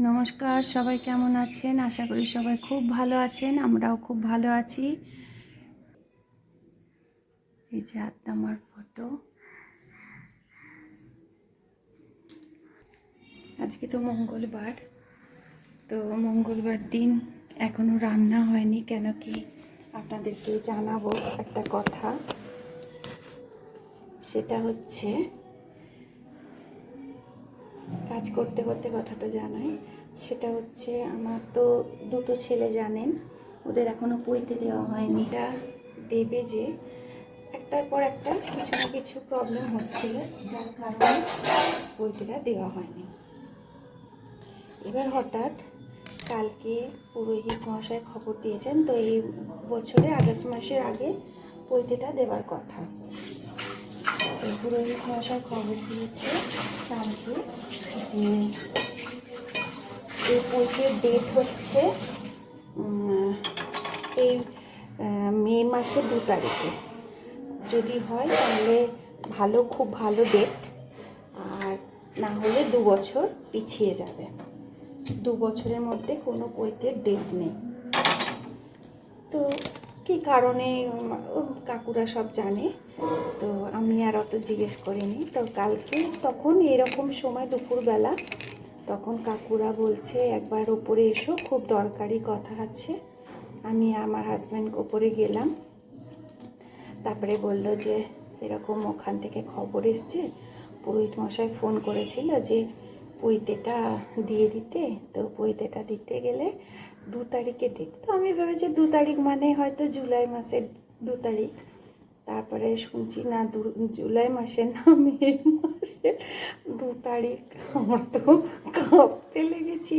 নমস্কার, সবাই কেমন আছেন? আশা করি সবাই খুব ভালো আছেন। আমরাও খুব ভালো আছি। এই যে আমার ফটো। আজকে তো মঙ্গলবার, তো মঙ্গলবার দিন এখনো রান্না হয়নি। কেন কি আপনাদেরকে জানাবো একটা কথা। সেটা হচ্ছে, কাজ করতে করতে কথাটা জানাই। সেটা হচ্ছে, আমার তো দুটো ছেলে, জানেন, ওদের এখনো পৈতে দেওয়া হয়নি। এটা দেবে যে একটার পর একটা কিছু না কিছু প্রবলেম হচ্ছিল, যার কারণে পৈতেটা দেওয়া হয়নি। এবার হঠাৎ কালকে পুরোহিত মহাশয় খবর দিয়েছেন, তো এই বছরে আগস্ট মাসের আগে পৈতেটা দেওয়ার কথা। পুরোহিত মহাশয় খবর দিয়েছে কালকে যে এই পৈতের ডেট হচ্ছে এই মে মাসের 2 তারিখে। যদি হয় তাহলে ভালো, খুব ভালো ডেট, আর না হলে 2 বছর পিছিয়ে যাবে। 2 বছরের মধ্যে কোনো পৈতের ডেট নেই। তো কী কারণে কাকুরা সব জানে, তো আমি আর অত জিজ্ঞেস করিনি। তো কালকে তখন এরকম সময় দুপুরবেলা, তখন কাকুরা বলছে একবার ওপরে এসো, খুব দরকারি কথা আছে। আমি আমার হাজব্যান্ড ওপরে গেলাম। তারপরে বলল যে এরকম ওখান থেকে খবর এসছে, পুরোহিত মশাই ফোন করেছিল যে পৈতেটা দিয়ে দিতে। তো পৈতেটা দিতে গেলে 2 তারিখে ডেট। তো আমি ভেবেছি 2 তারিখ মানে হয়তো জুলাই মাসের 2 তারিখ। তারপরে শুনছি না, জুলাই মাসে না, মে মাসে 2 তারিখ। আমার তো কাঁপতে লেগেছি।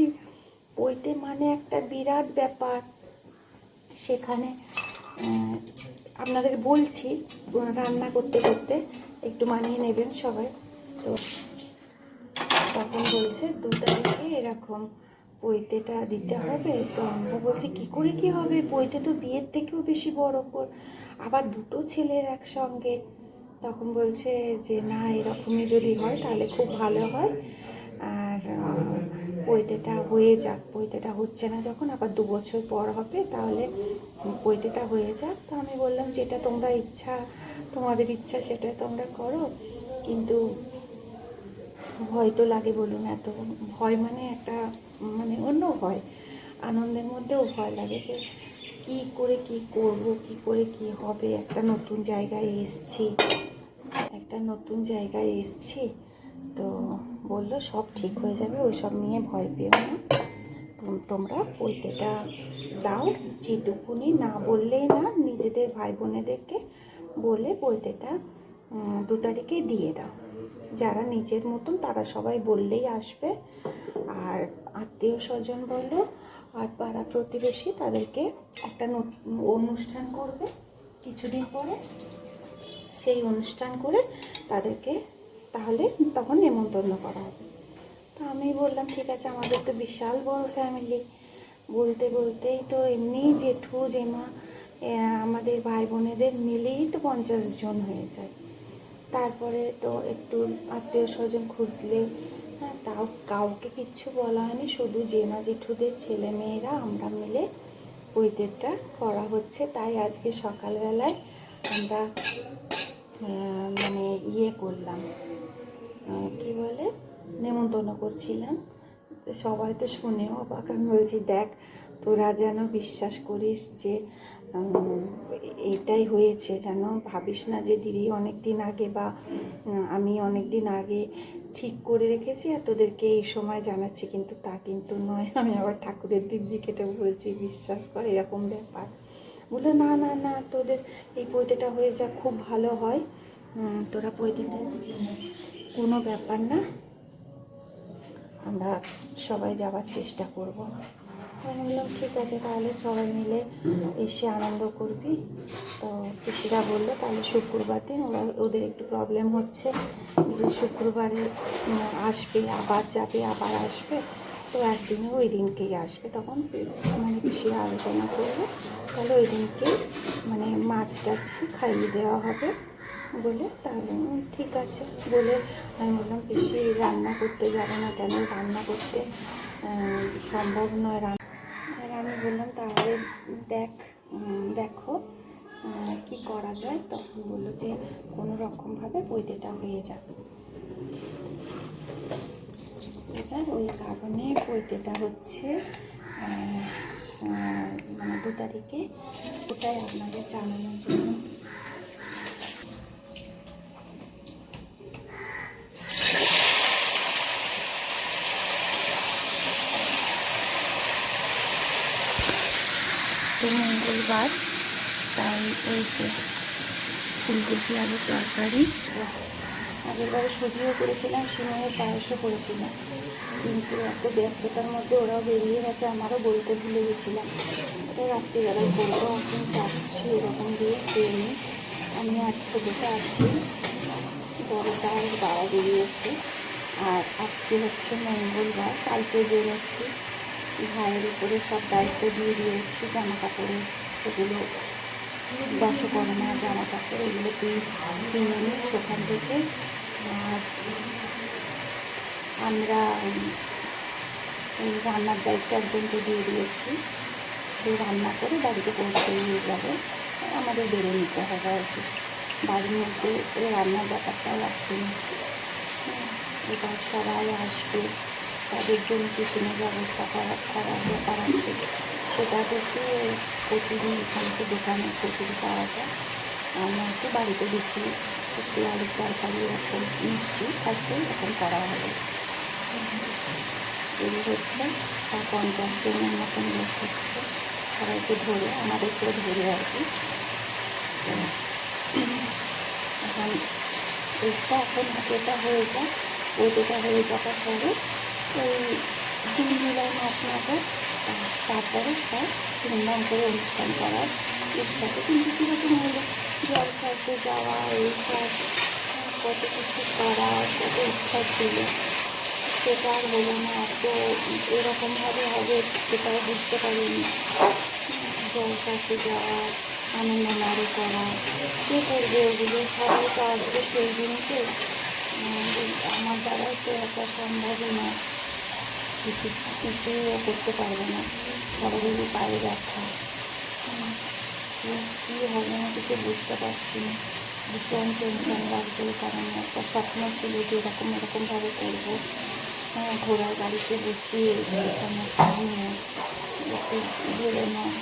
পৈতে মানে একটা বিরাট ব্যাপার। সেখানে আপনাদের বলছি, রান্না করতে করতে একটু মানিয়ে নেবেন সবাই। তো তখন বলছে 2 তারিখে এরকম পৈতেটা দিতে হবে। তো আমরা বলছি কী করে কী হবে, পৈতে তো বিয়ের থেকেও বেশি বড় আবার দুটো ছেলের একসঙ্গে। তখন বলছে যে না, এরকমই যদি হয় তাহলে খুব ভালো হয়, আর পৈতেটা হয়ে যাক। পৈতেটা হচ্ছে না যখন, আবার 2 বছর পর হবে, তাহলে পৈতেটা হয়ে যাক। তো আমি বললাম যেটা তোমরা ইচ্ছা, তোমাদের ইচ্ছা সেটা তোমরা করো, কিন্তু ভয় তো লাগে বলুন। এত ভয় মানে একটা, মানে অন্য ভয়, আনন্দের মধ্যেও ভয় লাগে যে কি করে কি করব, কি করে কি হবে। একটা নতুন জায়গায় এসছি। তো বললো সব ঠিক হয়ে যাবে, ওই সব নিয়ে ভয় পেও না, তোমরা পৈতেটা দাও। যেটুকুনি না বললেই না, নিজেদের ভাই বোনেদেরকে বলে পৈতেটা 2 তারিখে দিয়ে দাও। যারা নিজের মতন তারা সবাই বললেই আসবে, আর আত্মীয় স্বজন বলো আর পাড়া প্রতিবেশী, তাদেরকে একটা অনুষ্ঠান করবে কিছুদিন পরে। সেই অনুষ্ঠান করে তাদেরকে তাহলে তখন নেমন্তন্ন করা হবে। তো আমি বললাম ঠিক আছে, আমাদের তো বিশাল বড় ফ্যামিলি। বলতে বলতেই তো এমনি জেঠু জেমা আমাদের ভাই বোনেদের মিলেই তো 50 জন হয়ে যায়। তারপরে তো একটু আত্মীয় স্বজন খুঁজলে, হ্যাঁ, তাও কাউকে কিচ্ছু বলা হয়নি, শুধু জেমা জেঠুদের ছেলে মেয়েরা আমরা মিলে পৈতেরটা করা হচ্ছে। তাই আজকে সকালবেলায় আমরা মানে করলাম, কি বলে, নেমন্তন্ন করছিলাম। সবাই তো শুনেও অবাক। আমি বলছি দেখ, তোরা যেন বিশ্বাস করিস যে এটাই হয়েছে, যেন ভাবিস না যে দিদি অনেক দিন আগে বা আমি অনেক দিন আগে ঠিক করে রেখেছি আর তোদেরকে এই সময় জানাচ্ছি, কিন্তু তা কিন্তু নয়। আমি আবার ঠাকুরের দিব্যি কেটে বলছি বিশ্বাস কর, এরকম ব্যাপার। বললো না না না, তোদের এই পৈতেটা হয়ে যাক, খুব ভালো হয়, তোরা পৈতেটা, কোনো ব্যাপার না, আমরা সবাই যাওয়ার চেষ্টা করব। আমি বললাম ঠিক আছে, তাহলে সবাই মিলে এসে আনন্দ করবি। তো পিসিরা বললো তাহলে শুক্রবার দিন, ওদের একটু প্রবলেম হচ্ছে যে শুক্রবারে আসবে, আবার যাবে, আবার আসবে, তো একদিনে ওই দিনকেই আসবে। তখন মানে পিসিরা আলোচনা করবে, তাহলে ওই দিনকেই মানে মাছ টাছ খাইয়ে দেওয়া হবে বলে। তাহলে ঠিক আছে বলে আমি বললাম পিসি রান্না করতে যাবে না কেন, রান্না করতে সম্ভব নয় রান্না। আর আমি বললাম তাহলে দেখো কি করা যায়। তখন বললো যে কোনো রকমভাবে পৈতেটা হয়ে যাবে। এবার ওই কারণে পৈতেটা হচ্ছে মানে 2 তারিখে, ওটাই আপনাদের জানানোর জন্য। তো মঙ্গলবার, তাই এই যে ফুলকপি আলুর তরকারি। আগেরবারে সুজিও করেছিলাম, সিমের পায়েসও করেছিলাম, কিন্তু এত ব্যস্ততার মধ্যে ওরাও বেরিয়ে গেছে, আমারও বলতে ভুলে গেছিলাম। ওটা রাত্রিবেলায় করবো। এখন চাচ্ছি এরকম দিয়ে খেয়ে নিই। আমি আর ছোটোটা আছি, বড়োটা আর বাবা বেরিয়েছে। আর আজকে হচ্ছে মঙ্গলবার, কালকে জেনেছি ভাইয়ের উপরে সব দায়িত্ব দিয়ে দিয়েছি। জামা কাপড়ের সেগুলো দশকর্মা জামা কাপড় এগুলো কিনে নিই সেখান থেকে। আর আমরা এই রান্নার দায়িত্ব একজনকে দিয়ে দিয়েছি, সে রান্না করে বাড়িতে পৌঁছে নিয়ে যাবে। আমাদের বেড়ে নিতে হবে আর কি, বাড়ির মধ্যে রান্নার ব্যাপারটাও আসেনি। এবার সবাই আসবে, তাদের জন্য টিফিনের ব্যবস্থা করার ব্যাপার আছে। সেটা দেখে কচুরি, এখানে তো দোকানে কচুরি পাওয়া যায়, আমরা একটু বাড়িতে দিচ্ছি একটু আলুর তরকারি এরকম মিষ্টি থাকবে এরকম করা হবে। এই হচ্ছে 50 জনের মতন লোক হচ্ছে, সবাইকে ধরে আমাদেরকেও ধরে আর কি। এখন এখন এটা হয়ে যায়, ওইটা হয়ে যাওয়ার পরে ওই 2 জুলাই মাস নাগাদ তারপরে সব ধুমধাম করে অনুষ্ঠান করার ইচ্ছা আছে। কিন্তু কীরকম হলো, জল খাইতে যাওয়া এইসব কত কিছু করার কত ইচ্ছা ছিল, সেটা আর হলো না। তো এরকমভাবে হবে সেটাও বুঝতে পারিনি। জল খাইতে যাওয়া, আনন্দ নাড়ু করা, কে করবে ওগুলো? সবাই তো আসবে সেই দিনকে, আমার দ্বারাও তো একটা সম্ভবই না, কিছুই করতে পারবো না। সবারই পায়ে ব্যথা, কী হবে না কিছু বুঝতে পারছি না। ভীষণ টেনশন লাগছে, কারণ একটা স্বপ্ন ছিল যে এরকমভাবে করবো। ঘোড়ার গাড়িতে বসিয়ে এখানে নিয়ে একটু ঘুরে নেয়।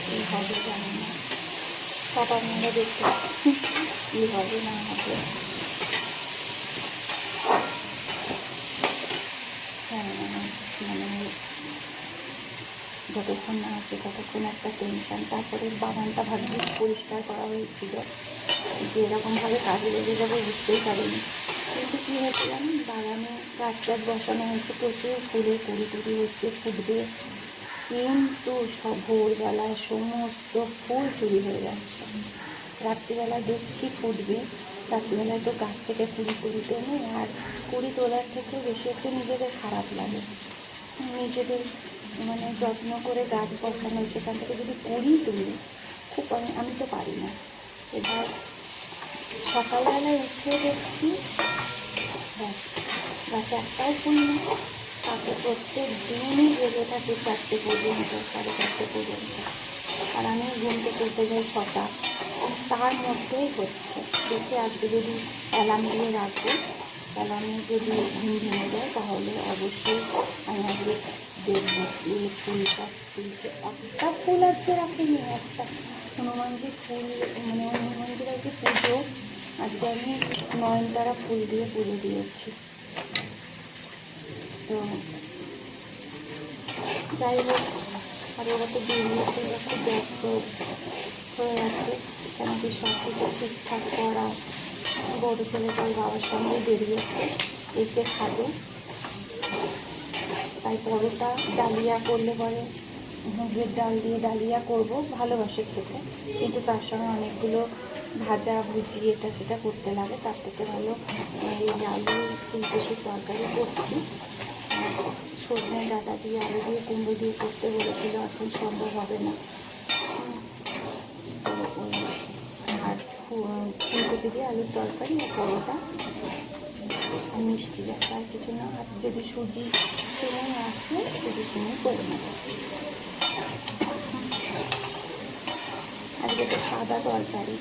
কী হবে জানি না, সব আপনারা দেখতে কী হবে না হবে। মানে যতক্ষণ না আছে ততক্ষণ একটা টেনশন। তারপরে বাগানটা ভাগ্যিস পরিষ্কার করা হয়েছিল, যে এরকমভাবে কাজে লেগে যাবে বুঝতেই পারিনি। কিন্তু কী হয়েছে জানেন, বাগানে গাছ বসানো হয়েছে, প্রচুর ফুলের কুড়ি হচ্ছে, ফুটবে, কিন্তু সব ভোরবেলায় সমস্ত ফুল চুরি হয়ে যাচ্ছে। রাত্রিবেলায় দেখছি ফুটবে, রাত্রিবেলায় তো গাছ থেকে কুড়ি টেনে, আর কুড়ি তোলার থেকেও বেশি হচ্ছে নিজেদের খারাপ লাগে। নিজেদের মানে যত্ন করে গাছ বসানো, সেখান থেকে যদি কুড়ি তুলি, খুব আমি তো পারি না। এবার সকালবেলায় উঠে দেখছি ব্যাস, গাছে একটাও ফুল নেই। তাকে প্রত্যেক দিনই জেগে থাকে 4টে পর্যন্ত, 4:30 পর্যন্ত। আর আমি ঘুমতে করতে যাই 6টা, তার মধ্যেই হচ্ছে। দেখে আজকে যদি অ্যালার্ম দিয়ে রাখবো, অ্যালার্মে যদি ঘুম ভেঙে যায় তাহলে অবশ্যই আমি আজকে দেখবো এই ফুলটা ফুলছে। একটা ফুল আজকে রাখিনি, একটা হনুমানজির ফুল, মানে হনুমানজির আজকে পুজো, আজকে আমি নয়নতারা ফুল দিয়ে পুজো দিয়েছি। তো যাই হোক, আর ওরা তো বেরিয়েছে, ওরা খুব ব্যস্ত হয়ে আছে, কেন কি সব কিছু ঠিকঠাক করা। বড় ছেলেটা ওর বাবার সঙ্গে বেরিয়েছে, এসে খাবে। তাই পরোটা ডালিয়া করলে পরে মুগের ডাল দিয়ে ডালিয়া করব, ভালোবাসে খেতে, কিন্তু তার সঙ্গে অনেকগুলো ভাজা ভুজি এটা সেটা করতে লাগে। তার থেকে ভালো এই আলু ফুলকপির তরকারি করছি। সজনে ডাঁটা দিয়ে আলু দিয়ে কুমড়ো দিয়ে করতে বলেছিল, এখন সম্ভব হবে না। আর ফুলকপি দিয়ে আলুর তরকারি আর পরোটা আর মিষ্টি যাচ্ছে, আর কিছু না। আর যদি সুজি সিমই আসে সুজি সিমই করে নেব। আজকে তো সাদা তরকারি,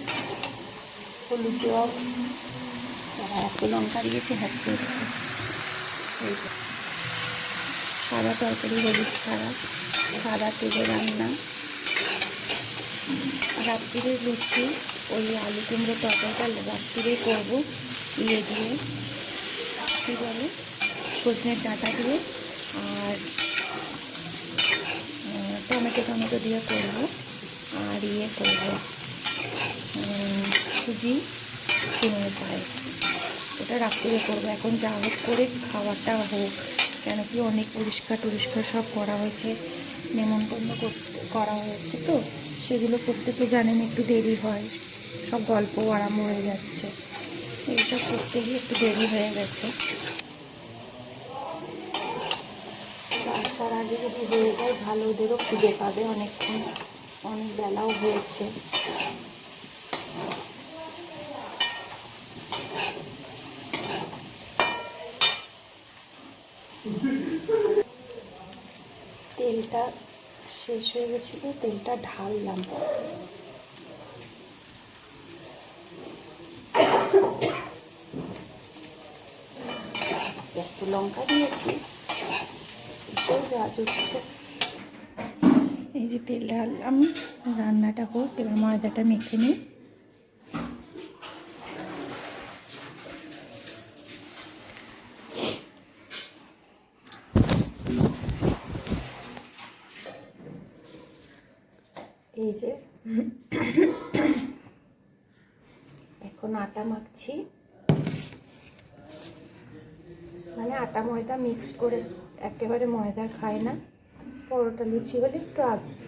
হলুদ দেওয়া, তারা এত লঙ্কা দিয়েছে হচ্ছে এই যে সাদা তরকারি, হলুদ ছাড়া সাদা তেলে রান্না। রাত্রিরে লুচি ওই আলু কুমড়ো তরকারিটা রাত্রিরে করবো, ইয়ে দিয়ে কী বলে সজনের ডাঁটা দিয়ে আর টমেটো দিয়ে করবো। আর ইয়ে করবো সুজি সিমের পায়েস, ওটা রাত্রিরে করবো। এখন যা হোক করে খাবারটা হোক, কেন কি অনেক পরিষ্কার সব করা হয়েছে, নেমন্তন্ন করা হয়েছে, তো সেগুলো করতে তো জানেন একটু দেরি হয়, সব গল্প আরাম হয়ে যাচ্ছে, এইসব করতে গিয়ে একটু দেরি হয়ে গেছে। আসার আগে যদি হয়ে যায় ভালো, ওদেরও খিদে পাবে, অনেকক্ষণ অনেক বেলাও হয়েছে। তেলটা শেষ হয়ে গেছিলো, তেলটা ঢাললাম। একটু লঙ্কা দিয়েছি, এই যে তেল ঢাললাম, রান্নাটা হোক, এবার ময়দাটা মেখে নিই। এই যে এখন আটা মাখছি, মানে আটা ময়দা মিক্স করে, একেবারে ময়দা খায় না। পরোটা লুচি হলে একটু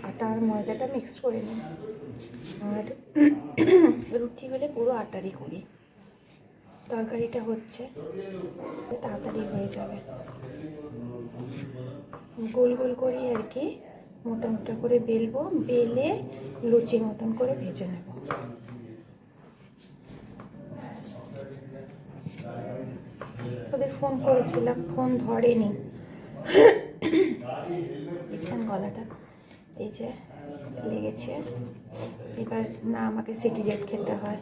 আটা আর ময়দাটা মিক্স করে নিই, আর রুটি হলে পুরো আটারই করি। তরকারিটা হচ্ছে, তাড়াতাড়ি হয়ে যাবে। গোল গোল করি আর কি, মোটা মোটা করে বেলবো, বেলে লুচি মতন করে ভেজে নেব। ওদের ফোন করেছিলাম, ফোন ধরেনি, দেখছেন গলাটা এই যে লেগেছে। এবার না আমাকে সিটিজেট খেতে হয়।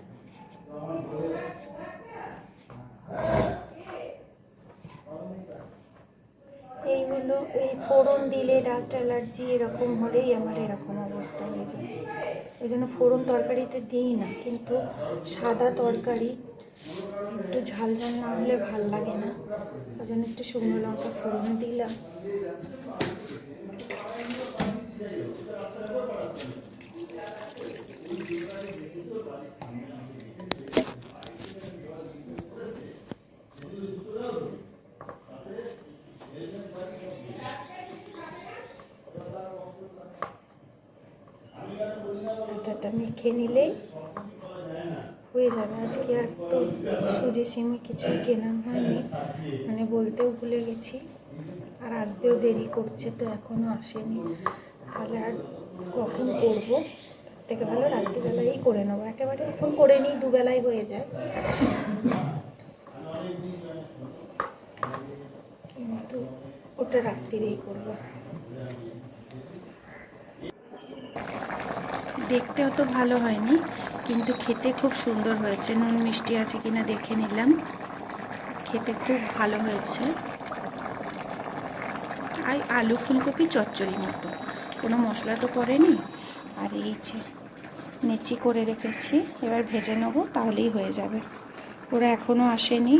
এইগুলো এই ফোড়ন দিলে ডাস্ট অ্যালার্জি এরকম হলেই আমার এরকম অবস্থা হয়ে যায়, ওই জন্য ফোড়ন তরকারিতে দিই না। কিন্তু সাদা তরকারি একটু ঝাল ঝাল না হলে ভাল লাগে না, ওই জন্য একটু শুকনো লঙ্কা ফোড়ন দিলাম। আটাটা মেখে নিলেই হয়ে যাবে। আজকে আর তো সুজি সিমি কিছুই কেনা হয়নি, মানে বলতেও ভুলে গেছি, আর আসবেও দেরি করছে, তো এখনও আসেনি। তাহলে আর কখন করবো, থেকে ভালো রাত্রিবেলাই করে নেবো, একেবারে এখন করে নিই, দুবেলায় হয়ে যায়। কিন্তু ওটা রাত্রিরেই করবো। দেখতে অত ভালো হয়নি, কিন্তু খেতে খুব সুন্দর হয়েছে। নুন মিষ্টি আছে কিনা দেখে নিলাম, খেতে খুব ভালো হয়েছে। আর আলু ফুলকপি চচ্চড়ি মতো, কোনো মশলা তো পড়েনি। আর এই যে নেচি করে রেখেছি, এবার ভেজে নেবো, তাহলেই হয়ে যাবে। ওরা এখনও আসেনি,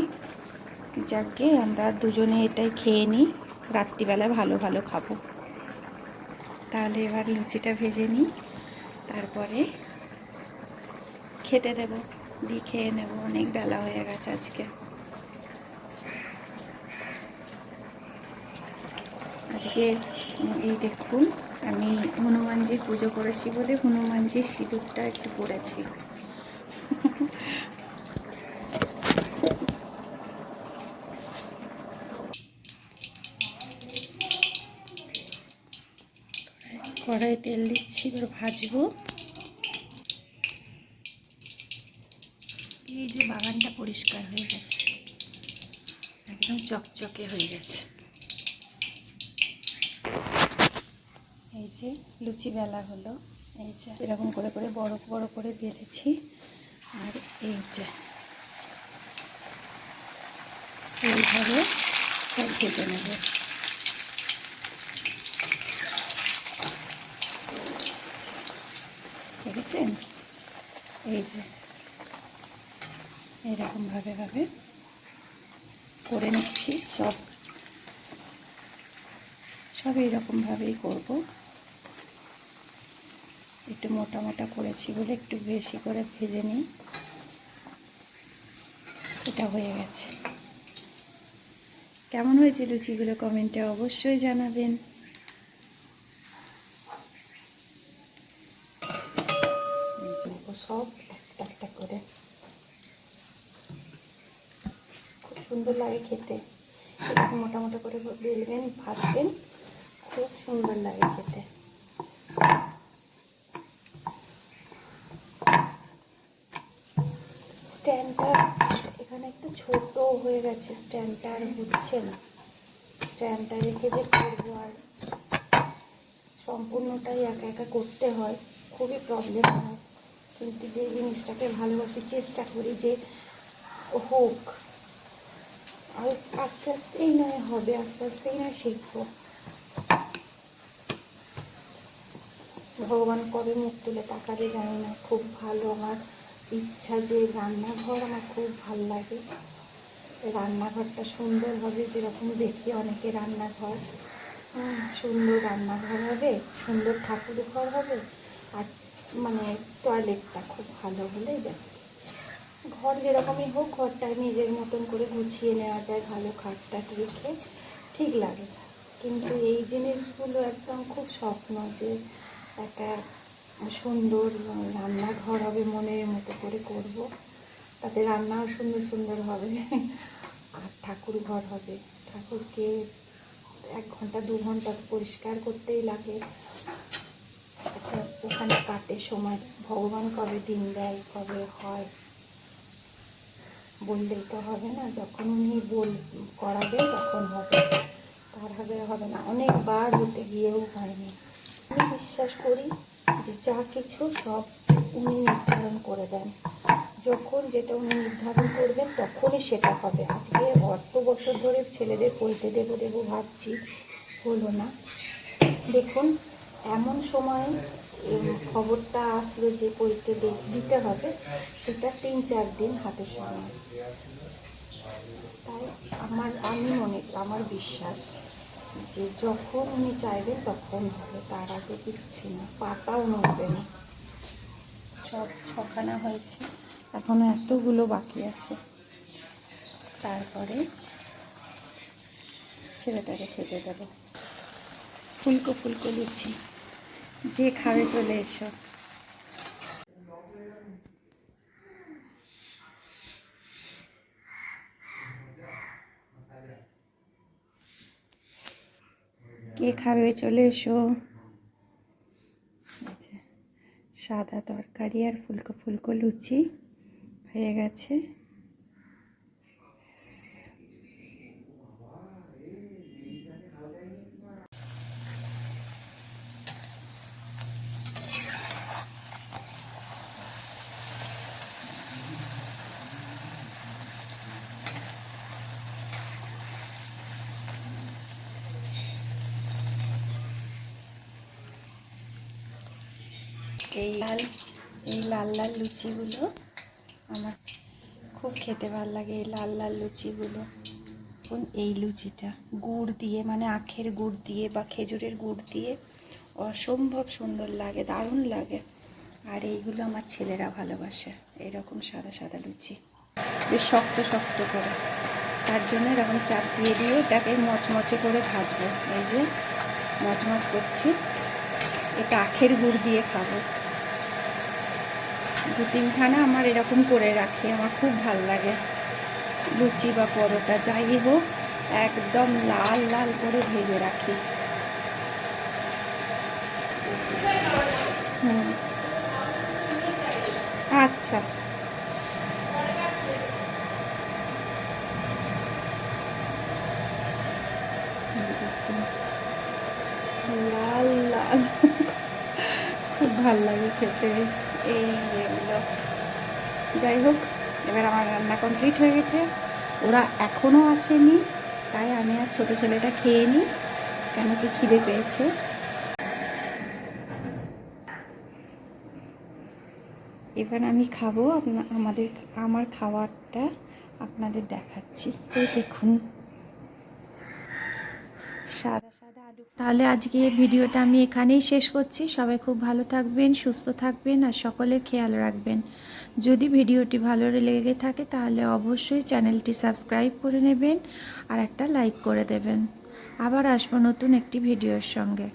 যাকে আমরা দুজনে এটাই খেয়ে নিই, রাত্রিবেলা ভালো ভালো খাবো। তাহলে এবার লুচিটা ভেজে নিই, তারপরে খেতে দেবো, দিয়ে খেয়ে নেবো, অনেক বেলা হয়ে গেছে আজকে। আজকে এই দেখুন, আমি হনুমানজির পুজো করেছি বলে হনুমানজির সিঁদুরটা একটু পরেছি। কড়াই তেল দিচ্ছি, এবার ভাজবো। এই যে বাগানটা পরিষ্কার হয়ে গেছে, একদম চকচকে হয়ে গেছে। এই যে লুচি বেলা হলো, এই যে এরকম করে করে বড় বড় করে বেলেছি। আর এই যে এইভাবে সব ভেজে নেব। দেখেছেন? এই যে এরকম ভাবে করে নিচ্ছি। সব এইরকমভাবেই করব। একটু মোটা মোটা করেছি বলে একটু বেশি করে ভেজে নিই। এটা হয়ে গেছে। কেমন হয়েছে লুচিগুলো কমেন্টে অবশ্যই জানাবেন। সব একটা করে খুব সুন্দর লাগে খেতে। এরকম মোটা মোটা করে বেলবেন, ভাজবেন, খুব সুন্দর লাগে খেতে। স্ট্যান্ডটা এখানে একটু ছোট হয়ে গেছে, স্ট্যান্ডটা আর হচ্ছে না। স্ট্যান্ডটা রেখে যে করবো, আর সম্পূর্ণটাই একা একা করতে হয়, খুবই প্রবলেম হয়। কিন্তু যে জিনিসটাকে ভালোবাসি চেষ্টা করি যে হোক, আর আস্তে আস্তেই নয় হবে, আস্তে আস্তেই নয় শিখবো। ভগবান কবে মুখ তুলে তাকাবে জানি না। খুব ভালো আমার ইচ্ছা যে রান্নাঘর আমার খুব ভালো লাগে। রান্নাঘরটা সুন্দর হবে, যেরকম দেখি অনেকে রান্নাঘর, সুন্দর রান্নাঘর হবে, সুন্দর ঠাকুর ঘর হবে, আর মানে টয়লেটটা খুব ভালো হলে ব্যাস। ঘর যেরকমই হোক, ঘরটা নিজের মতন করে গুছিয়ে নেওয়া যায় ভালো খাটটাট রেখে, ঠিক লাগে। কিন্তু এই জিনিসগুলো একদম খুব স্বপ্ন যে একটা সুন্দর রান্নাঘর হবে, মনের মতো করে করব, তাতে রান্নাও সুন্দর সুন্দর হবে, আর ঠাকুর ঘর হবে। ঠাকুরকে 1 ঘন্টা 2 ঘন্টা পরিষ্কার করতেই লাগে। ওখানে কাটে সময়, ভগবান কবে দিন দেয়, কবে হয় বললেই তো হবে না। যখন উনি করাবে তখন হবে, তার হবে না। অনেকবার হতে গিয়েও হয়নি। আমি বিশ্বাস করি যে যা কিছু সব উনি নির্ধারণ করে দেন। যখন যেটা উনি নির্ধারণ করবেন তখনই সেটা হবে। আজকে অত বছর ধরে ছেলেদের পড়তে দেবো ভাবছি, হলো না। দেখুন এমন সময় খবরটা আসলো যে পড়তে দিতে হবে, সেটা 3-4 দিন হাতে সময়। তাই আমার বিশ্বাস যে যখন উনি চাইবেন তখন হবে, তার আগে দিচ্ছে না, পাতাও নড়বে না। সব 6খানা হয়েছে, এখনো এতগুলো বাকি আছে। তারপরে ছেলেটাকে খেতে দেবো। ফুলকো ফুলকো লুচি, যে খাবে চলে এসো। কে খাবে চলে এসো। সাদা তরকারি আর ফুলকো ফুলকো লুচি হয়ে গেছে। এই লাল লাল লুচিগুলো আমার খুব খেতে ভালো লাগে। এই লাল লাল লুচিগুলো, এই লুচিটা গুড় দিয়ে, মানে আখের গুড় দিয়ে বা খেজুরের গুড় দিয়ে অসম্ভব সুন্দর লাগে, দারুণ লাগে। আর এইগুলো আমার ছেলেরা ভালোবাসে, এরকম সাদা সাদা লুচি, বেশ শক্ত শক্ত করে। তার জন্য এরকম চাপ দিয়ে দিয়ে এটাকে মচমচে করে ভাজবো। এই যে মচমচ করছি, এটা আখের গুড় দিয়ে খাবো। 2-3খানা আমার এরকম করে রাখি, আমার খুব ভাল লাগে। লুচি বা পরোটা যাই হোক একদম লাল লাল করে ভেজে রাখি। আচ্ছা। ভাল লাগে খেতে এই এগুলো। যাই হোক, এবার আমার রান্না কমপ্লিট হয়ে গেছে, ওরা এখনও আসেনি, তাই আমি আর ছোটো ছেলেটা খেয়ে নিই, কেন কি খিদে পেয়েছে। এবার আমি খাবো, আমার খাবারটা আপনাদের দেখাচ্ছি। এই দেখুন, সাদা সাদা আলু। তাহলে আজকে ভিডিওটা আমি এখানেই শেষ করছি। সবাই খুব ভালো থাকবেন, সুস্থ থাকবেন আর সকলের খেয়াল রাখবেন। যদি ভিডিওটি ভালো লেগে থাকে তাহলে অবশ্যই চ্যানেলটি সাবস্ক্রাইব করে নেবেন আর একটা লাইক করে দেবেন। আবার আসবো নতুন একটি ভিডিওর সঙ্গে।